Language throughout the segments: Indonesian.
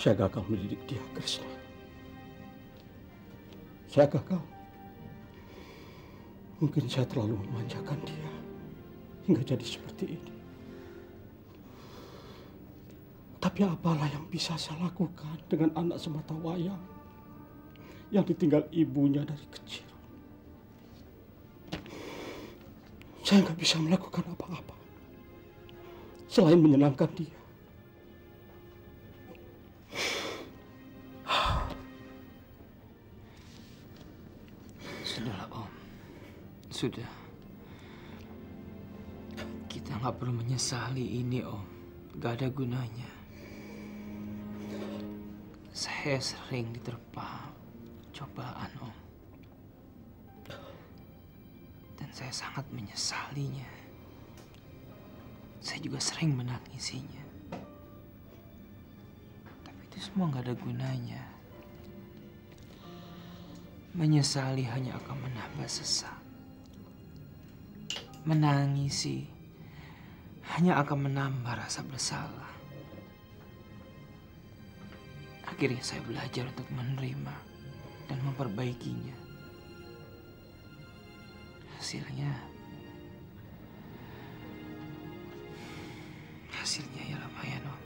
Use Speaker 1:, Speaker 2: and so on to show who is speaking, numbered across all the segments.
Speaker 1: Saya gagal mendidik dia, Krishna. Saya gagal. Mungkin saya terlalu memanjakan dia hingga jadi seperti ini. Tapi apalah yang bisa saya lakukan dengan anak semata wayang yang ditinggal ibunya dari kecil. Saya nggak bisa melakukan apa-apa selain menyenangkan dia.
Speaker 2: Sudahlah, Om. Sudah. Kita nggak perlu menyesali ini, Om. Gak ada gunanya. Saya sering diterpa cobaan, Om. Dan saya sangat menyesalinya. Saya juga sering menangisinya. Tapi itu semua gak ada gunanya. Menyesali hanya akan menambah sesak. Menangisi hanya akan menambah rasa bersalah. Akhirnya saya belajar untuk menerima dan memperbaikinya. Hasilnya ya lumayan, Om.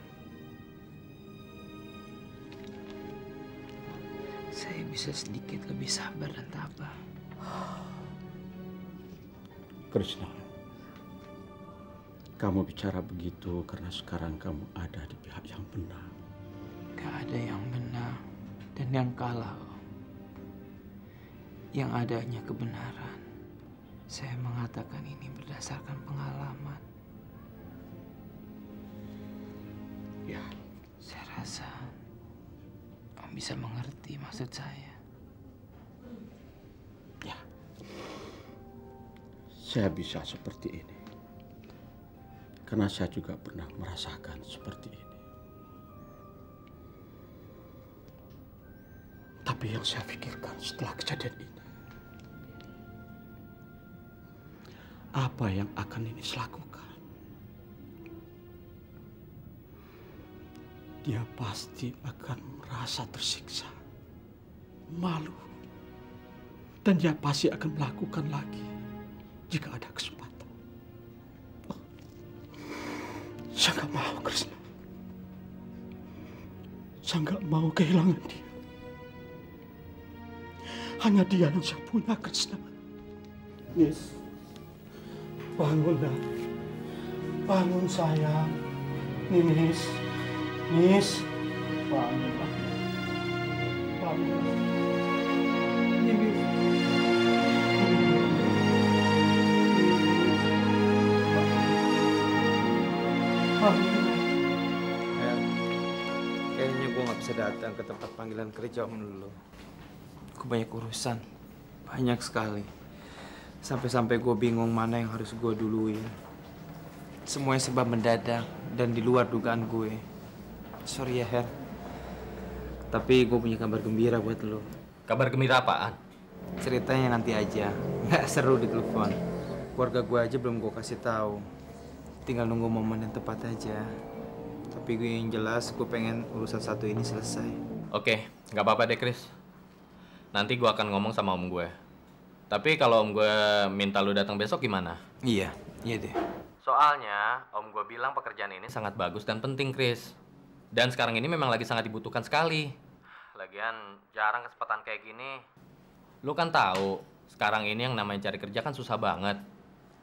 Speaker 2: Saya bisa sedikit lebih sabar dan tabah.
Speaker 1: Krishna, kamu bicara begitu karena sekarang kamu ada di pihak yang benar.
Speaker 2: Gak ada yang benar dan yang kalah, Om. Yang ada hanya kebenaran. Saya mengatakan ini berdasarkan pengalaman.
Speaker 1: Ya.
Speaker 2: Saya rasa Om bisa mengerti maksud saya.
Speaker 1: Ya. Saya bisa seperti ini. Karena saya juga pernah merasakan seperti ini. Tapi yang saya pikirkan setelah kejadian ini, apa yang akan Ninis lakukan? Dia pasti akan merasa tersiksa, malu, dan dia pasti akan melakukan lagi jika ada kesempatan. Oh, saya nggak mau, Krishna. Saya nggak mau kehilangan dia. Hanya dia yang saya punya, Krishna. Nis, bangun dah. Bangun sayang. Nis, Nis, bangun. Bangun. Nis.
Speaker 2: Kayaknya gue nggak bisa datang ke tempat panggilan kerja Om dulu. Gue banyak urusan, banyak sekali. Sampai-sampai gue bingung mana yang harus gue duluin. Semuanya serba mendadak dan di luar dugaan gue. Sorry ya, Her. Tapi gue punya kabar gembira buat lo.
Speaker 3: Kabar gembira apaan?
Speaker 2: Ceritanya nanti aja, nggak seru di telepon. Keluarga gue aja belum gue kasih tahu. Tinggal nunggu momen yang tepat aja. Tapi gue yang jelas, gue pengen urusan satu ini selesai.
Speaker 3: Oke, nggak apa-apa deh, Chris. Nanti gue akan ngomong sama om gue. Tapi kalau om gue minta lu datang besok gimana?
Speaker 2: Iya deh.
Speaker 3: Soalnya om gue bilang pekerjaan ini sangat bagus dan penting, Chris. Dan sekarang ini memang lagi sangat dibutuhkan sekali. Lagian jarang kesempatan kayak gini. Lu kan tahu, sekarang ini yang namanya cari kerja kan susah banget.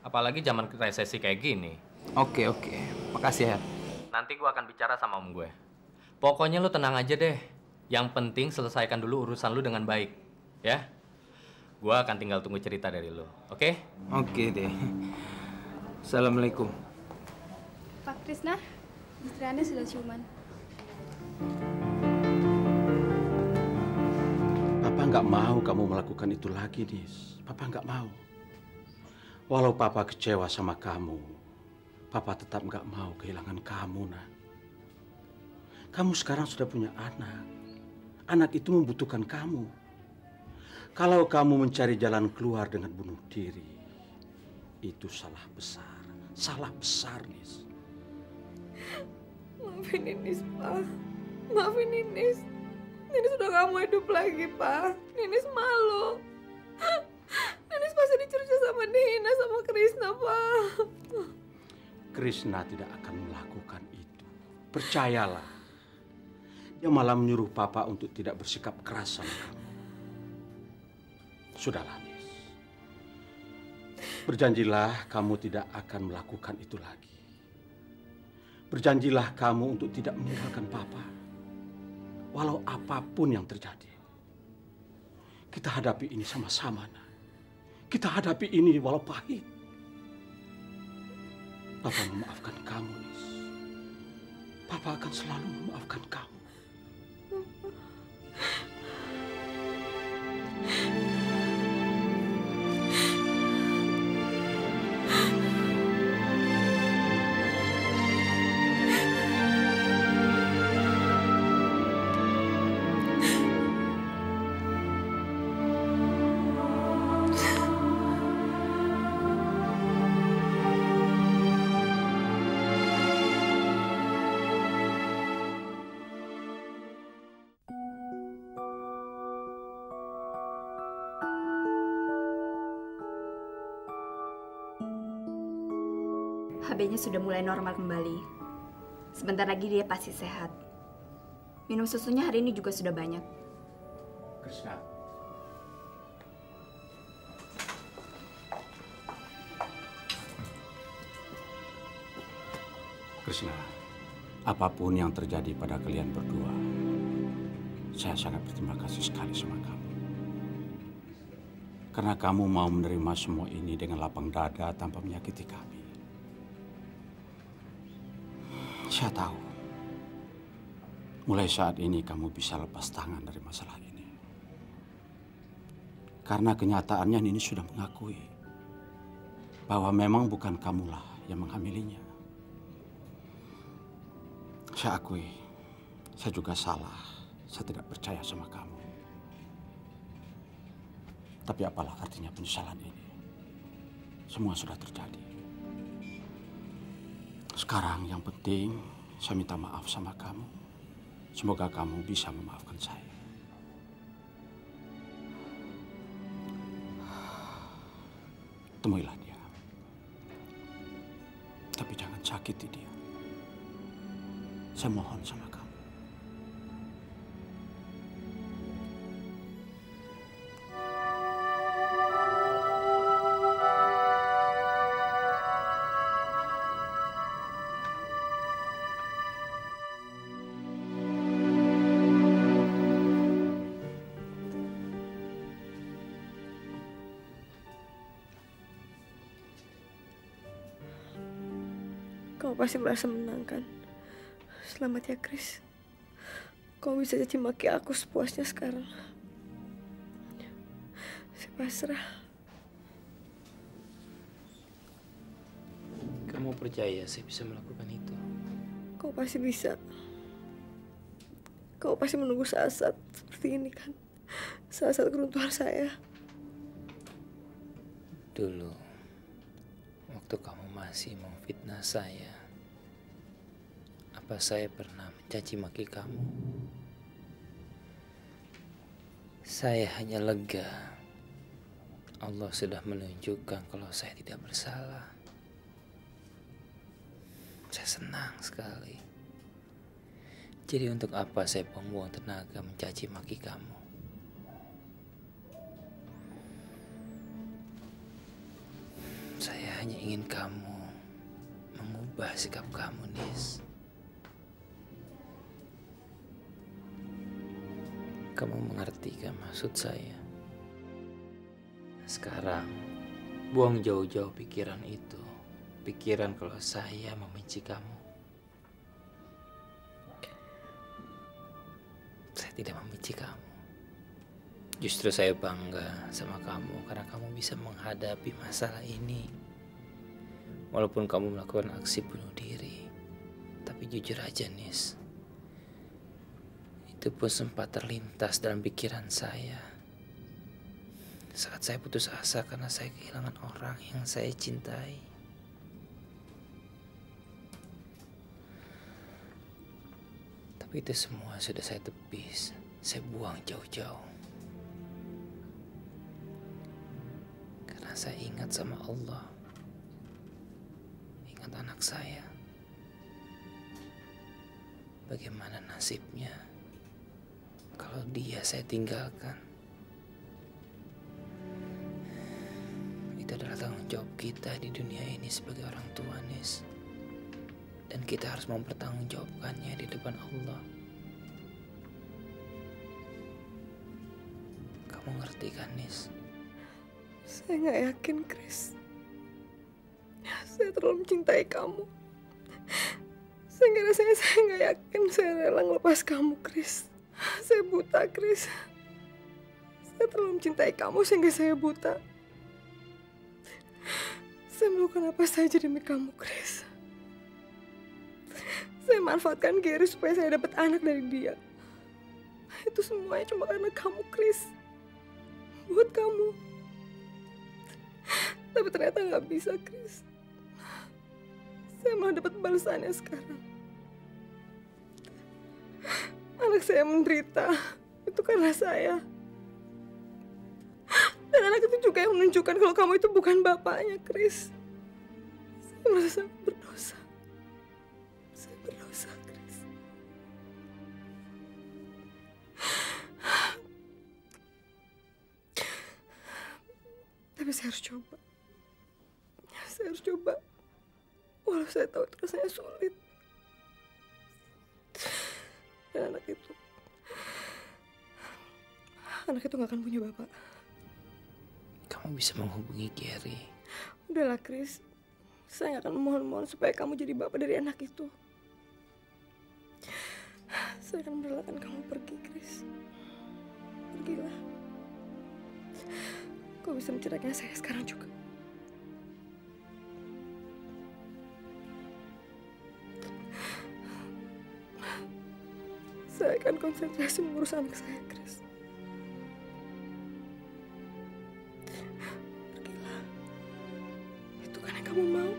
Speaker 3: Apalagi zaman resesi kayak gini.
Speaker 2: Oke. Makasih, Her.
Speaker 3: Nanti gue akan bicara sama om gue. Pokoknya lu tenang aja deh. Yang penting selesaikan dulu urusan lu dengan baik. Ya? Gue akan tinggal tunggu cerita dari lu. Oke?
Speaker 2: Oke deh. Assalamualaikum.
Speaker 4: Pak Krishna, istri Anda sudah ciuman.
Speaker 1: Papa nggak mau kamu melakukan itu lagi, Nis. Papa nggak mau. Walau Papa kecewa sama kamu, Papa tetap nggak mau kehilangan kamu, nak. Kamu sekarang sudah punya anak. Anak itu membutuhkan kamu. Kalau kamu mencari jalan keluar dengan bunuh diri, itu salah besar. Salah besar, Nis.
Speaker 4: Maafin Nis, Pak.
Speaker 5: Maafin Ninis. Ninis udah gak mau hidup lagi, Pak. Ninis malu. Ninis pasti dicuriga sama Dina, sama Krisna, Pak.
Speaker 1: Krisna tidak akan melakukan itu. Percayalah. Dia malah menyuruh Papa untuk tidak bersikap keras sama kamu. Sudahlah, Nis. Berjanjilah kamu tidak akan melakukan itu lagi. Berjanjilah kamu untuk tidak meninggalkan Papa. Walau apapun yang terjadi. Kita hadapi ini sama-sama, Nak. Kita hadapi ini walau pahit. Papa memaafkan kamu, Nis. Papa akan selalu memaafkan kamu.
Speaker 6: HB-nya sudah mulai normal kembali. Sebentar lagi dia pasti sehat. Minum susunya hari ini juga sudah banyak.
Speaker 1: Krisna. Krisna, apapun yang terjadi pada kalian berdua, saya sangat berterima kasih sekali sama kamu. Karena kamu mau menerima semua ini dengan lapang dada tanpa menyakiti kami. Saya tahu, mulai saat ini kamu bisa lepas tangan dari masalah ini. Karena kenyataannya Nini sudah mengakui bahwa memang bukan kamulah yang menghamilinya. Saya akui, saya juga salah. Saya tidak percaya sama kamu. Tapi apalah artinya penyesalan ini? Semua sudah terjadi. Sekarang yang penting, saya minta maaf sama kamu. Semoga kamu bisa memaafkan saya. Temuilah dia. Tapi jangan sakiti dia. Saya mohon sama kamu.
Speaker 5: Kau pasti merasa menang, kan? Selamat ya, Kris. Kau bisa caci maki aku sepuasnya sekarang. Saya pasrah.
Speaker 2: Kamu percaya saya bisa melakukan itu?
Speaker 5: Kau pasti bisa. Kau pasti menunggu saat-saat seperti ini, kan? Saat-saat keruntuhan saya.
Speaker 2: Dulu, waktu kamu masih memfitnah saya, apa saya pernah mencaci maki kamu? Saya hanya lega. Allah sudah menunjukkan kalau saya tidak bersalah. Saya senang sekali. Jadi untuk apa saya buang-buang tenaga mencaci maki kamu? Saya hanya ingin kamu mengubah sikap kamu, Nis. Kamu mengerti kan maksud saya? Sekarang, buang jauh-jauh pikiran itu. Pikiran kalau saya membenci kamu. Saya tidak membenci kamu. Justru saya bangga sama kamu karena kamu bisa menghadapi masalah ini. Walaupun kamu melakukan aksi bunuh diri. Tapi jujur aja, Nis. Itu pun sempat terlintas dalam pikiran saya. Saat saya putus asa karena saya kehilangan orang yang saya cintai. Tapi Tapi itu semua sudah saya tepis, saya buang jauh-jauh. Karena saya ingat sama Allah, ingat anak saya. Bagaimana nasibnya kalau dia saya tinggalkan. Itu adalah tanggung jawab kita di dunia ini sebagai orang tua, Nis. Dan kita harus mempertanggungjawabkannya di depan Allah. Kamu ngerti kan, Nis?
Speaker 5: Saya nggak yakin, Chris. Saya terlalu mencintai kamu. Sehingga rasanya saya nggak yakin saya rela ngelepas kamu, Chris. Saya buta, Chris. Saya terlalu mencintai kamu sehingga saya buta. Saya melakukan apa saja demi kamu, Chris. Saya manfaatkan Gary supaya saya dapat anak dari dia. Itu semuanya cuma karena kamu, Chris. Buat kamu. Tapi ternyata nggak bisa, Chris. Saya malah dapat balasannya sekarang. Anak saya menderita. Itu karena saya. Dan anak itu juga yang menunjukkan kalau kamu itu bukan bapaknya, Chris. Saya merasa sangat berdosa. Saya berdosa, Chris. Tapi saya harus coba. Saya harus coba. Walau saya tahu itu rasanya sulit. Dan anak itu gak akan punya bapak.
Speaker 2: Kamu bisa menghubungi Gary.
Speaker 5: Udahlah, Chris. Saya gak akan mohon-mohon supaya kamu jadi bapak dari anak itu. Saya akan merelakan kamu pergi, Chris. Pergilah. Kau bisa menceraikan saya sekarang juga. Saya akan konsentrasi mengurus anak saya, Chris. Pergilah. Itu kan yang kamu mau.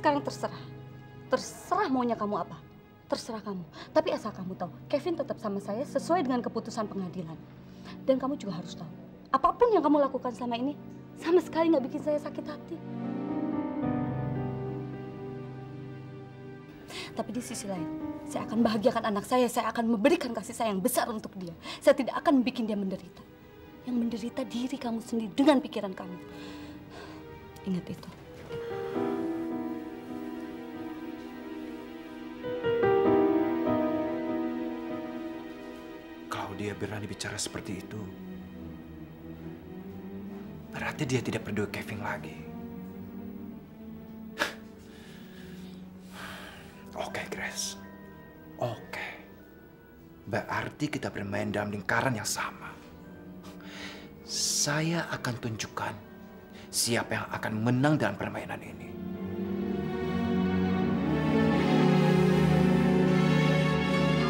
Speaker 7: Sekarang terserah maunya kamu apa, terserah kamu. Tapi asal kamu tahu, Kevin tetap sama saya sesuai dengan keputusan pengadilan. Dan kamu juga harus tahu, apapun yang kamu lakukan selama ini, sama sekali nggak bikin saya sakit hati. Tapi di sisi lain, saya akan bahagiakan anak saya akan memberikan kasih sayang besar untuk dia. Saya tidak akan bikin dia menderita. Yang menderita diri kamu sendiri dengan pikiran kamu. Ingat itu.
Speaker 8: Dia berani bicara seperti itu, berarti dia tidak peduli Kevin lagi. Oke, Grace. Oke. Berarti kita bermain dalam lingkaran yang sama. Saya akan tunjukkan siapa yang akan menang dalam permainan ini.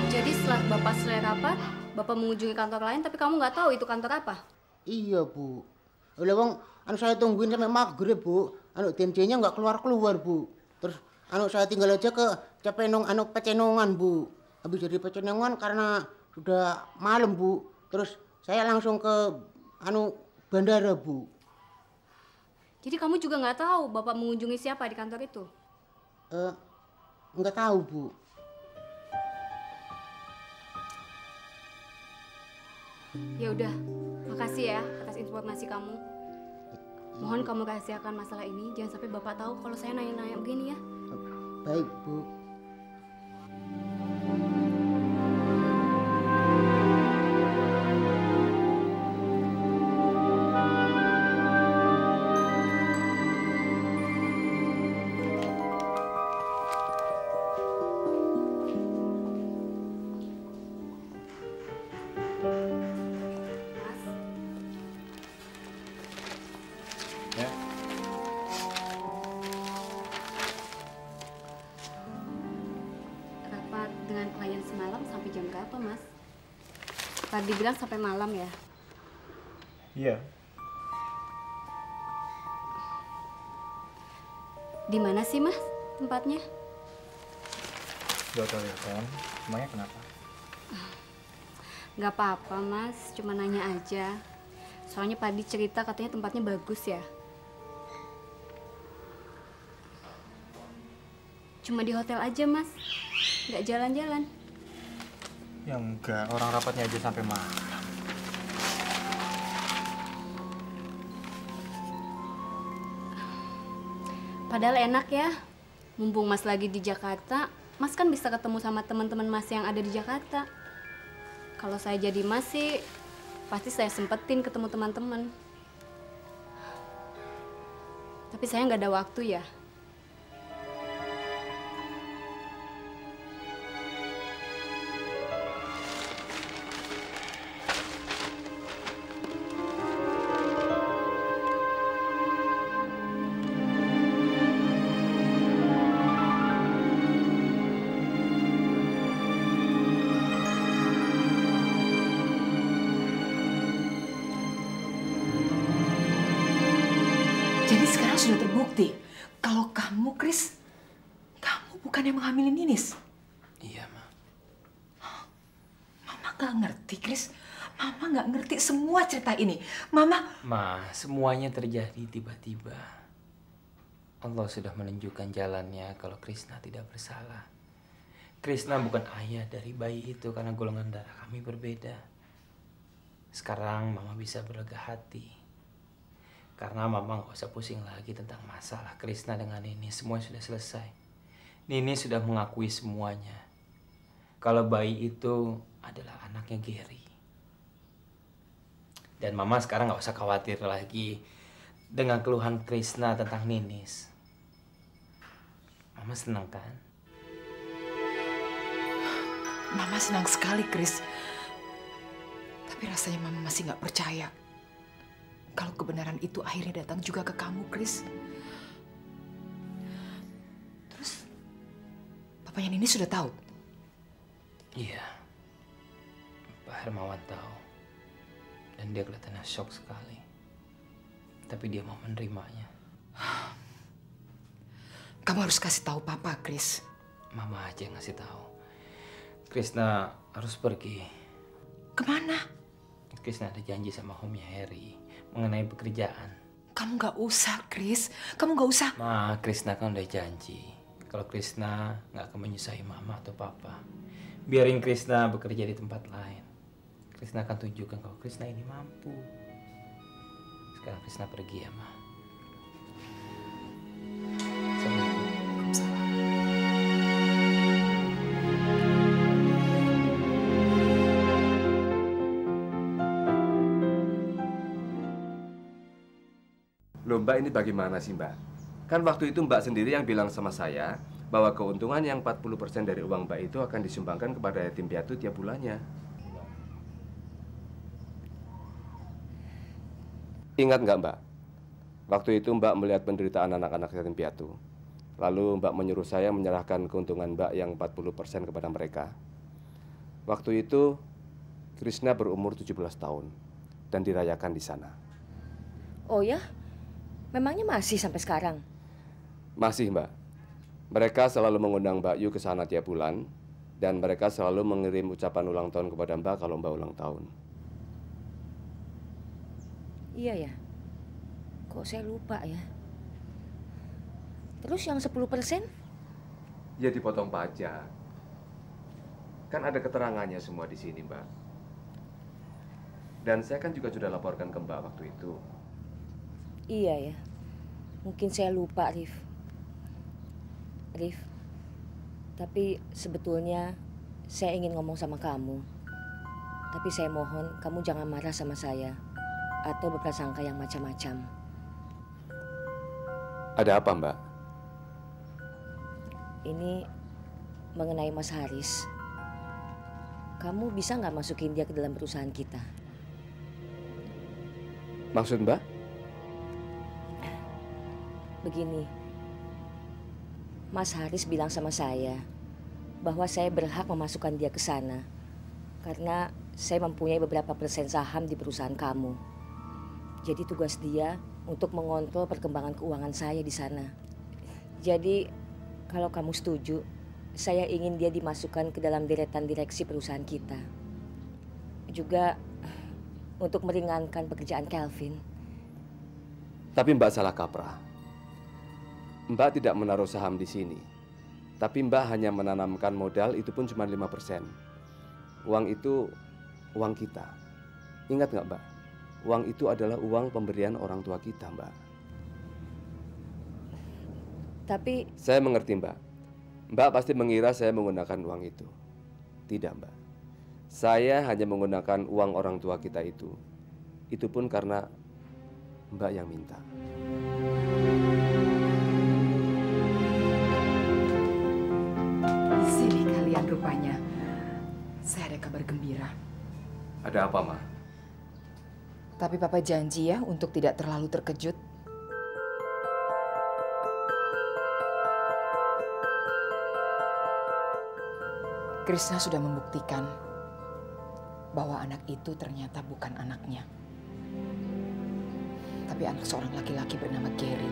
Speaker 6: Jadi setelah Bapak selesai rapat, Bapak mengunjungi kantor lain, tapi kamu nggak tahu itu kantor apa?
Speaker 9: Iya, Bu. Oleh wong, saya tungguin sampai maghrib, Bu. TNC-nya nggak keluar-keluar, Bu. Terus saya tinggal aja ke Pecenongan, Bu. Habis dari Pecenongan karena sudah malam, Bu. Terus saya langsung ke bandara, Bu.
Speaker 4: Jadi kamu juga nggak tahu Bapak mengunjungi siapa di kantor itu?
Speaker 9: Nggak tahu, Bu.
Speaker 4: Ya udah, makasih ya atas informasi kamu. Mohon kamu rahasiakan masalah ini, jangan sampai Bapak tahu kalau saya nanya-nanya begini ya.
Speaker 9: Baik, Bu.
Speaker 4: Rapat dengan klien semalam sampai jam berapa, Mas? Tadi bilang sampai malam ya?
Speaker 2: Iya.
Speaker 4: Di mana sih, Mas, tempatnya?
Speaker 2: Gak tau ya, kan? Emangnya kenapa?
Speaker 4: Nggak apa-apa, Mas. Cuma nanya aja. Soalnya Padi cerita katanya tempatnya bagus ya. Cuma di hotel aja, Mas. Nggak jalan-jalan.
Speaker 2: Ya enggak, orang rapatnya aja sampai malam.
Speaker 4: Padahal enak ya. Mumpung Mas lagi di Jakarta, Mas kan bisa ketemu sama teman-teman Mas yang ada di Jakarta. Kalau saya jadi Mas sih, pasti saya sempetin ketemu teman-teman. Tapi saya nggak ada waktu ya.
Speaker 10: Jadi sekarang sudah terbukti kalau kamu, Chris, kamu bukan yang menghamili Ninis.
Speaker 2: Iya, Ma.
Speaker 10: Mama nggak ngerti, Chris. Mama nggak ngerti semua cerita ini. Mama...
Speaker 2: Ma, semuanya terjadi tiba-tiba. Allah sudah menunjukkan jalannya kalau Krishna tidak bersalah. Krishna bukan ayah dari bayi itu karena golongan darah kami berbeda. Sekarang Mama bisa berlega hati. Karena Mama nggak usah pusing lagi tentang masalah Krishna dengan Nini. Semua sudah selesai. Nini sudah mengakui semuanya. Kalau bayi itu adalah anaknya Gary. Dan Mama sekarang nggak usah khawatir lagi dengan keluhan Krishna tentang Ninis. Mama senang kan?
Speaker 10: Mama senang sekali, Chris. Tapi rasanya Mama masih nggak percaya kalau kebenaran itu akhirnya datang juga ke kamu, Chris. Terus, papanya Nini sudah tahu?
Speaker 2: Iya. Pak Hermawan tahu. Dan dia kelihatannya shock sekali. Tapi dia mau menerimanya.
Speaker 10: Kamu harus kasih tahu Papa, Chris.
Speaker 2: Mama aja yang ngasih tahu. Krishna harus pergi.
Speaker 10: Kemana?
Speaker 2: Krishna ada janji sama homnya Harry mengenai pekerjaan.
Speaker 10: Kamu nggak usah, Chris. Kamu nggak usah.
Speaker 2: Ma, Krishna kan udah janji. Kalau Krishna nggak akan menyusahi Mama atau Papa. Biarin Krishna bekerja di tempat lain. Krishna akan tunjukkan kalau Krishna ini mampu. Sekarang Krishna pergi ya, Ma.
Speaker 11: Loh Mbak, ini bagaimana sih Mbak? Kan waktu itu Mbak sendiri yang bilang sama saya bahwa keuntungan yang 40% dari uang Mbak itu akan disumbangkan kepada yatim piatu tiap bulannya. Ingat nggak Mbak? Waktu itu Mbak melihat penderitaan anak-anak yatim piatu. Lalu Mbak menyuruh saya menyerahkan keuntungan Mbak yang 40% kepada mereka. Waktu itu Krishna berumur 17 tahun dan dirayakan di sana.
Speaker 12: Oh ya? Memangnya masih sampai sekarang?
Speaker 11: Masih, Mbak. Mereka selalu mengundang Mbak Yu ke sana tiap bulan, dan mereka selalu mengirim ucapan ulang tahun kepada Mbak kalau Mbak ulang tahun.
Speaker 12: Iya ya? Kok saya lupa ya? Terus yang 10%?
Speaker 11: Ya dipotong pajak. Kan ada keterangannya semua di sini, Mbak. Dan saya kan juga sudah laporkan ke Mbak waktu itu.
Speaker 12: Iya ya. Mungkin saya lupa, Rif. Rif, tapi sebetulnya saya ingin ngomong sama kamu. Tapi saya mohon kamu jangan marah sama saya atau berprasangka yang macam-macam.
Speaker 11: Ada apa, Mbak?
Speaker 12: Ini mengenai Mas Haris. Kamu bisa nggak masukin dia ke dalam perusahaan kita?
Speaker 11: Maksud Mbak?
Speaker 12: Begini, Mas Haris bilang sama saya bahwa saya berhak memasukkan dia ke sana karena saya mempunyai beberapa persen saham di perusahaan kamu. Jadi tugas dia untuk mengontrol perkembangan keuangan saya di sana. Jadi kalau kamu setuju, saya ingin dia dimasukkan ke dalam deretan direksi perusahaan kita. Juga untuk meringankan pekerjaan Kelvin.
Speaker 11: Tapi Mbak salah kaprah. Mbak tidak menaruh saham di sini. Tapi Mbak hanya menanamkan modal, itu pun cuma 5%. Uang itu uang kita. Ingat nggak, Mbak? Uang itu adalah uang pemberian orang tua kita, Mbak.
Speaker 12: Tapi...
Speaker 11: Saya mengerti, Mbak. Mbak pasti mengira saya menggunakan uang itu. Tidak, Mbak. Saya hanya menggunakan uang orang tua kita itu. Itu pun karena Mbak yang minta.
Speaker 10: Sini kalian rupanya. Saya ada kabar gembira.
Speaker 11: Ada apa, Ma?
Speaker 10: Tapi Papa janji ya untuk tidak terlalu terkejut. Krishna sudah membuktikan bahwa anak itu ternyata bukan anaknya. Tapi anak seorang laki-laki bernama Gary.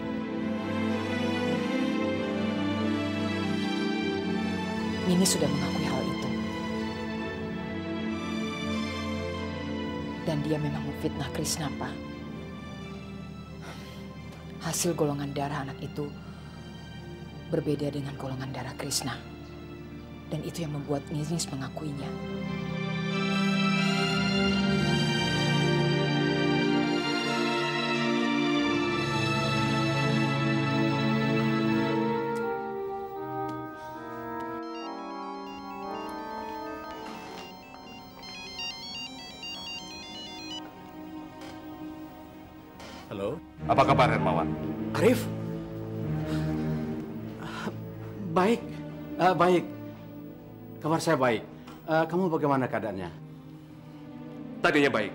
Speaker 10: Mini sudah mengakui hal itu. Dan dia memang memfitnah Krishna, Pak. Hasil golongan darah anak itu berbeda dengan golongan darah Krishna. Dan itu yang membuat Ninis mengakuinya.
Speaker 1: Halo?
Speaker 11: Apa kabar, Hermawan?
Speaker 1: Arif? Baik, baik. Kabar saya baik. Kamu bagaimana keadaannya?
Speaker 11: Tadinya baik.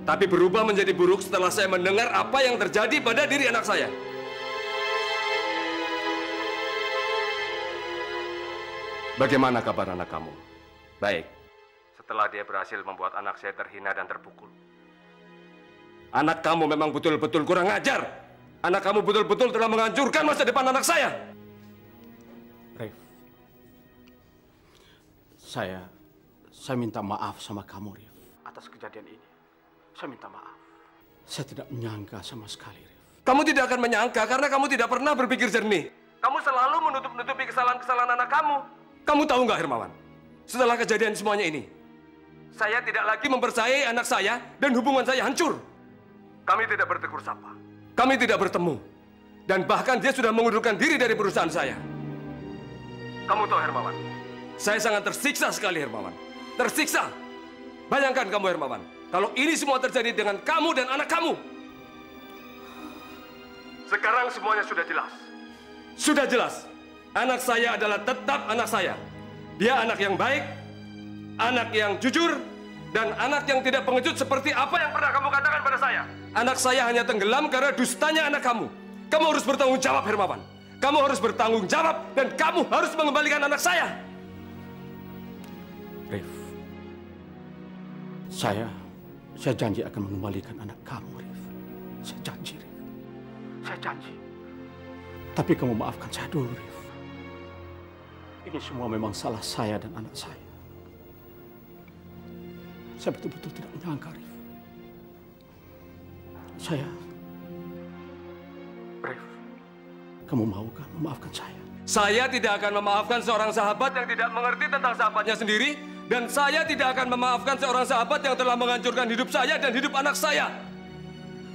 Speaker 11: Tapi berubah menjadi buruk setelah saya mendengar apa yang terjadi pada diri anak saya. Bagaimana kabar anak kamu? Baik. Setelah dia berhasil membuat anak saya terhina dan terpukul. Anak kamu memang betul-betul kurang ajar. Anak kamu betul-betul telah menghancurkan masa depan anak saya.
Speaker 1: Rif, saya minta maaf sama kamu, Rif, atas kejadian ini. Saya minta maaf. Saya tidak menyangka sama sekali, Rif.
Speaker 11: Kamu tidak akan menyangka karena kamu tidak pernah berpikir jernih. Kamu selalu menutup-nutupi kesalahan-kesalahan anak kamu. Kamu tahu nggak, Hermawan? Setelah kejadian semuanya ini, saya tidak lagi mempercayai anak saya dan hubungan saya hancur. Kami tidak bertegur sapa. Kami tidak bertemu. Dan bahkan dia sudah mengundurkan diri dari perusahaan saya. Kamu tahu, Hermawan, saya sangat tersiksa sekali, Hermawan. Tersiksa. Bayangkan kamu, Hermawan, kalau ini semua terjadi dengan kamu dan anak kamu. Sekarang semuanya sudah jelas. Sudah jelas. Anak saya adalah tetap anak saya. Dia anak yang baik, anak yang jujur, dan anak yang tidak pengecut seperti apa yang pernah kamu katakan pada saya. Anak saya hanya tenggelam karena dustanya anak kamu. Kamu harus bertanggung jawab, Hermawan. Kamu harus bertanggung jawab dan kamu harus mengembalikan anak saya.
Speaker 1: Rif, saya janji akan mengembalikan anak kamu, Rif. Saya janji, Rif. Saya janji. Tapi kamu maafkan saya dulu, Rif. Ini semua memang salah saya dan anak saya. Saya betul-betul tidak menyangka, Rif. Kamu mau kan memaafkan saya?
Speaker 11: Saya tidak akan memaafkan seorang sahabat yang tidak mengerti tentang sahabatnya sendiri. Dan saya tidak akan memaafkan seorang sahabat yang telah menghancurkan hidup saya dan hidup anak saya.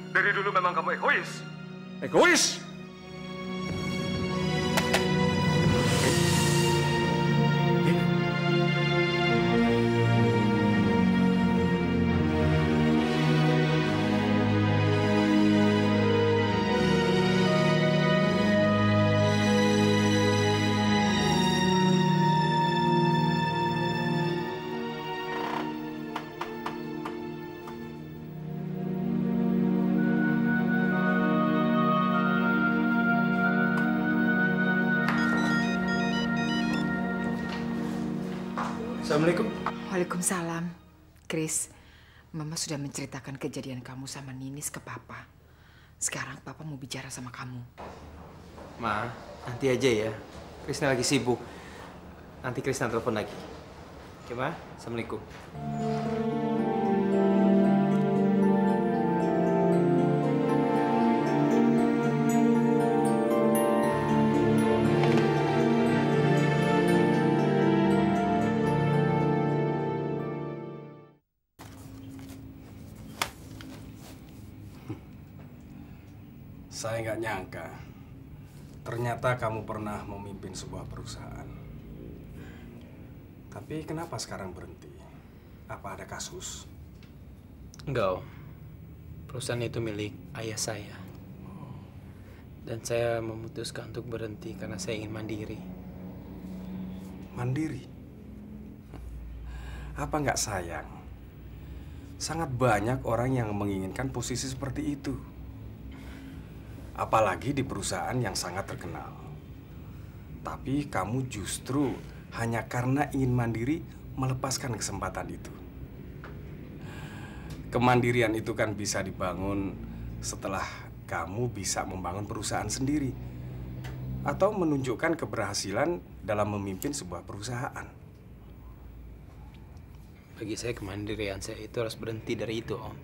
Speaker 11: Dari dulu memang kamu egois. Egois!
Speaker 2: Assalamualaikum.
Speaker 10: Waalaikumsalam. Chris, Mama sudah menceritakan kejadian kamu sama Ninis ke Papa. Sekarang Papa mau bicara sama kamu.
Speaker 2: Ma, nanti aja ya. Krisna lagi sibuk. Nanti Krisna telepon lagi. Oke, Ma? Assalamualaikum.
Speaker 13: Saya nggak nyangka, ternyata kamu pernah memimpin sebuah perusahaan. Tapi kenapa sekarang berhenti? Apa ada kasus?
Speaker 2: Enggak, Om. Perusahaan itu milik ayah saya. Dan saya memutuskan untuk berhenti karena saya ingin mandiri.
Speaker 13: Mandiri? Apa nggak sayang? Sangat banyak orang yang menginginkan posisi seperti itu. Apalagi di perusahaan yang sangat terkenal. Tapi kamu justru hanya karena ingin mandiri melepaskan kesempatan itu. Kemandirian itu kan bisa dibangun setelah kamu bisa membangun perusahaan sendiri. Atau menunjukkan keberhasilan dalam memimpin sebuah perusahaan.
Speaker 2: Bagi saya kemandirian saya itu harus berhenti dari itu, Om.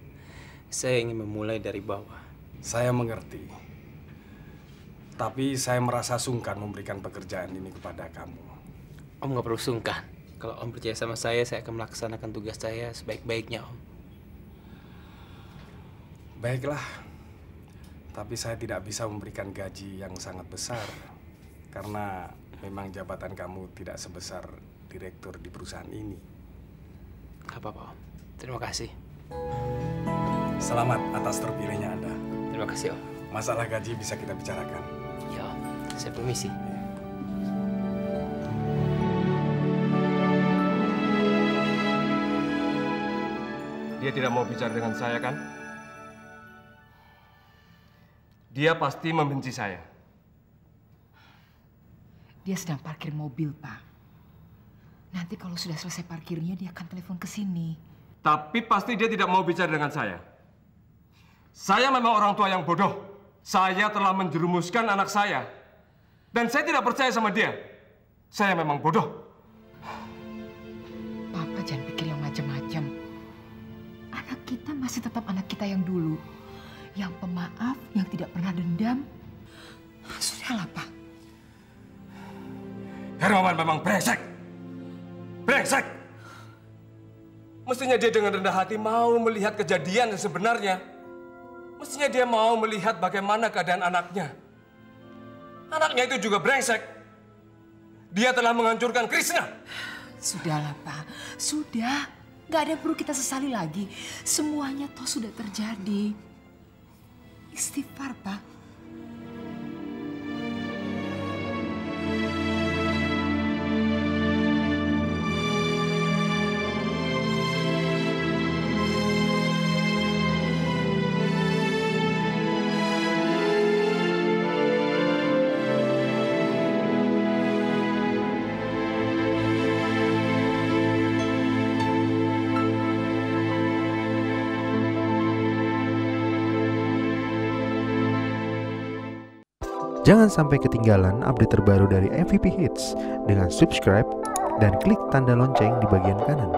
Speaker 2: Saya ingin memulai dari bawah.
Speaker 13: Saya mengerti. Tapi saya merasa sungkan memberikan pekerjaan ini kepada kamu.
Speaker 2: Om nggak perlu sungkan. Kalau Om percaya sama saya akan melaksanakan tugas saya sebaik-baiknya, Om.
Speaker 13: Baiklah. Tapi saya tidak bisa memberikan gaji yang sangat besar. Karena memang jabatan kamu tidak sebesar direktur di perusahaan ini.
Speaker 2: Gak apa-apa, Om. Terima kasih.
Speaker 13: Selamat atas terpilihnya Anda.
Speaker 2: Terima kasih, Om.
Speaker 13: Masalah gaji bisa kita bicarakan.
Speaker 2: Ya, Om. Saya permisi.
Speaker 11: Dia tidak mau bicara dengan saya, kan? Dia pasti membenci saya.
Speaker 10: Dia sedang parkir mobil, Pak. Nanti kalau sudah selesai parkirnya, dia akan telepon ke sini.
Speaker 11: Tapi pasti dia tidak mau bicara dengan saya. Saya memang orang tua yang bodoh. Saya telah menjerumuskan anak saya. Dan saya tidak percaya sama dia. Saya memang bodoh.
Speaker 10: Papa jangan pikir yang macam-macam. Anak kita masih tetap anak kita yang dulu. Yang pemaaf, yang tidak pernah dendam. Sudahlah, Pak.
Speaker 11: Hermawan memang brengsek. Brengsek! Mestinya dia dengan rendah hati mau melihat kejadian yang sebenarnya. Mestinya dia mau melihat bagaimana keadaan anaknya. Anaknya itu juga brengsek. Dia telah menghancurkan Krishna.
Speaker 10: Sudahlah, Pak. Sudah. Gak ada yang perlu kita sesali lagi. Semuanya toh sudah terjadi. Istighfar, Pak.
Speaker 14: Jangan sampai ketinggalan update terbaru dari MVP Hits dengan subscribe dan klik tanda lonceng di bagian kanan.